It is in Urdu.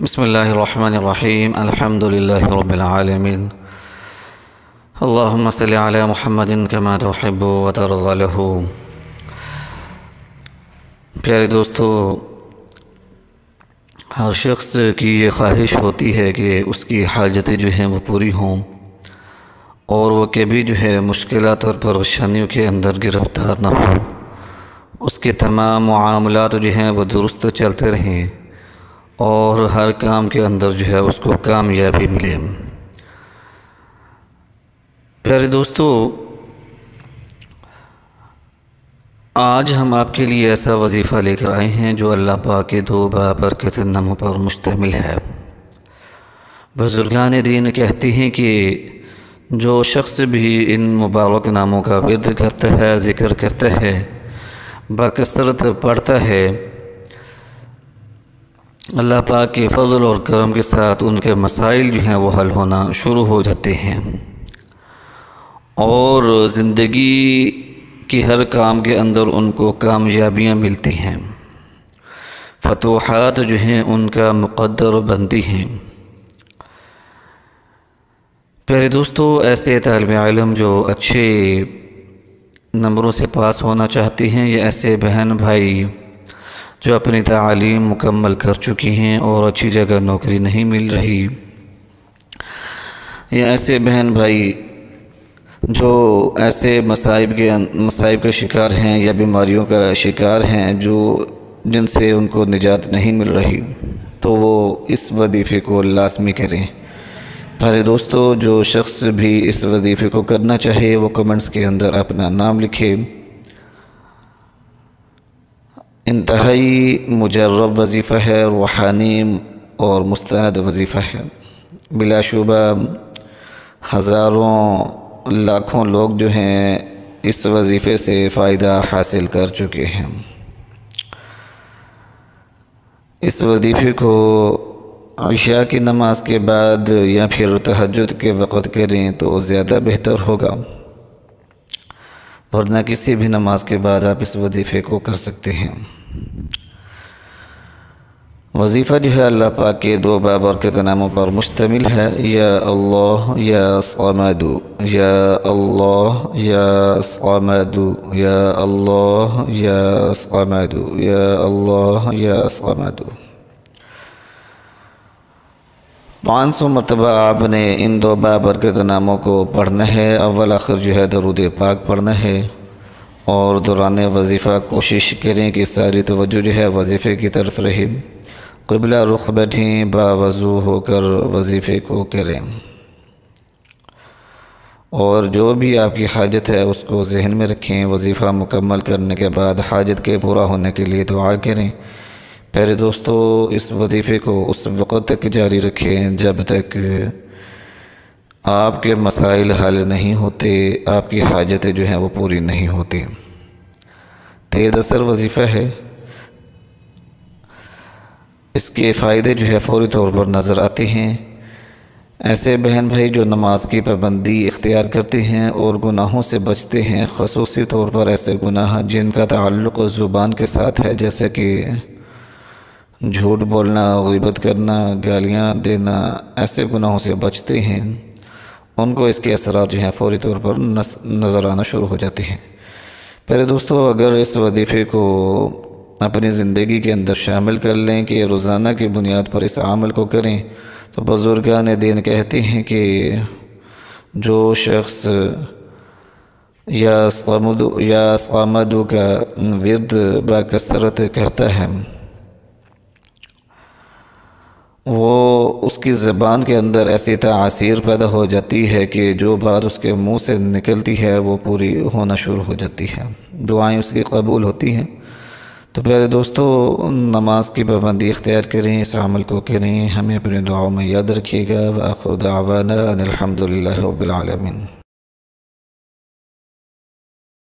بسم اللہ الرحمن الرحیم الحمد للہ رب العالمین اللہم صلی علی محمد کما تحب وترضى له۔ پیارے دوستو، ہر شخص کی یہ خواہش ہوتی ہے کہ اس کی حاجتیں جو ہیں وہ پوری ہوں اور وہ کبھی جو ہے مشکلات اور پریشانیوں کے اندر گرفتار نہ ہو، اس کے تمام معاملات جو ہیں وہ درست چلتے رہیں اور ہر کام کے اندر جو ہے اس کو کامیابی ملے۔ پیارے دوستو، آج ہم آپ کے لیے ایسا وظیفہ لے کر آئے ہیں جو اللہ پاک کے دو بابرکت ناموں پر مشتمل ہے۔ بزرگان دین کہتے ہیں کہ جو شخص بھی ان مبارک ناموں کا ورد کرتا ہے، ذکر کرتا ہے، بکثرت پڑھتا ہے، اللہ پاک کے فضل اور کرم کے ساتھ ان کے مسائل جو ہیں وہ حل ہونا شروع ہو جاتے ہیں اور زندگی کی ہر کام کے اندر ان کو کامیابیاں ملتی ہیں، فتوحات جو ہیں ان کا مقدر بنتی ہیں۔ پیارے دوستو، ایسے طالب علم جو اچھے نمبروں سے پاس ہونا چاہتے ہیں، یا ایسے بہن بھائی جو اپنی تعلیم مکمل کر چکی ہیں اور اچھی جگہ نوکری نہیں مل رہی، یا ایسے بہن بھائی جو ایسے مصائب کا شکار ہیں یا بیماریوں کا شکار ہیں جن سے ان کو نجات نہیں مل رہی، تو وہ اس وظیفے کو لازمی کریں۔ پیارے دوستو، جو شخص بھی اس وظیفے کو کرنا چاہے وہ کمنٹس کے اندر اپنا نام لکھے۔ انتہائی مجرب وظیفہ ہے، روحانی اور مستند وظیفہ ہے۔ بلا شبہ ہزاروں لاکھوں لوگ جو ہیں اس وظیفے سے فائدہ حاصل کر چکے ہیں۔ اس وظیفے کو عشاء کی نماز کے بعد یا پھر تہجد کے وقت کریں تو زیادہ بہتر ہوگا، ورنہ کسی بھی نماز کے بعد آپ اس وظیفے کو کر سکتے ہیں۔ وظیفہ جو ہے اللہ پاک کے دو بابرکت ناموں پر مشتمل ہے، یا اللہ یا صمد، یا اللہ یا صمد، یا اللہ یا صمد، یا اللہ یا صمد۔ 500 مرتبہ آپ نے ان دو بابرکت ناموں کو پڑھنا ہے۔ اول آخر جو ہے درود پاک پڑھنا ہے، اور دوران وظیفہ کوشش کریں کہ ساری توجہ جو ہے وظیفے کی طرف رہے، قبلہ رخ بیٹھیں، باوضو ہو کر وظیفے کو کریں، اور جو بھی آپ کی حاجت ہے اس کو ذہن میں رکھیں۔ وظیفہ مکمل کرنے کے بعد حاجت کے پورا ہونے کے لیے دعا کریں۔ پیارے دوستو، اس وظیفے کو اس وقت تک جاری رکھیں جب تک آپ کے مسائل حل نہیں ہوتے، آپ کی حاجتیں جو ہیں وہ پوری نہیں ہوتی۔ تیز اثر وظیفہ ہے، اس کے فائدے جو ہے فوری طور پر نظر آتے ہیں۔ ایسے بہن بھائی جو نماز کی پابندی اختیار کرتے ہیں اور گناہوں سے بچتے ہیں، خصوصی طور پر ایسے گناہ جن کا تعلق زبان کے ساتھ ہے، جیسے کہ جھوٹ بولنا، غیبت کرنا، گالیاں دینا، ایسے گناہوں سے بچتے ہیں، ان کو اس کے اثرات جو ہیں فوری طور پر نظر آنا شروع ہو جاتے ہیں۔ پہلے دوستو، اگر اس وظیفے کو اپنی زندگی کے اندر شامل کر لیں کہ روزانہ کی بنیاد پر اس عمل کو کریں، تو بزرگان دین کہتے ہیں کہ جو شخص یا صمد کا ورد بکثرت کرتا ہے، وہ اس کی زبان کے اندر ایسی تاثیر پیدا ہو جاتی ہے کہ جو بات اس کے منہ سے نکلتی ہے وہ پوری ہونا شروع ہو جاتی ہے، دعائیں اس کی قبول ہوتی ہیں۔ تو پیارے دوستو، نماز کی پابندی اختیار کریں، اس عمل کو کریں، ہمیں اپنے دعاؤں میں یاد رکھیے گا۔ وآخر دعوانا ان الحمد للہ رب العالمین۔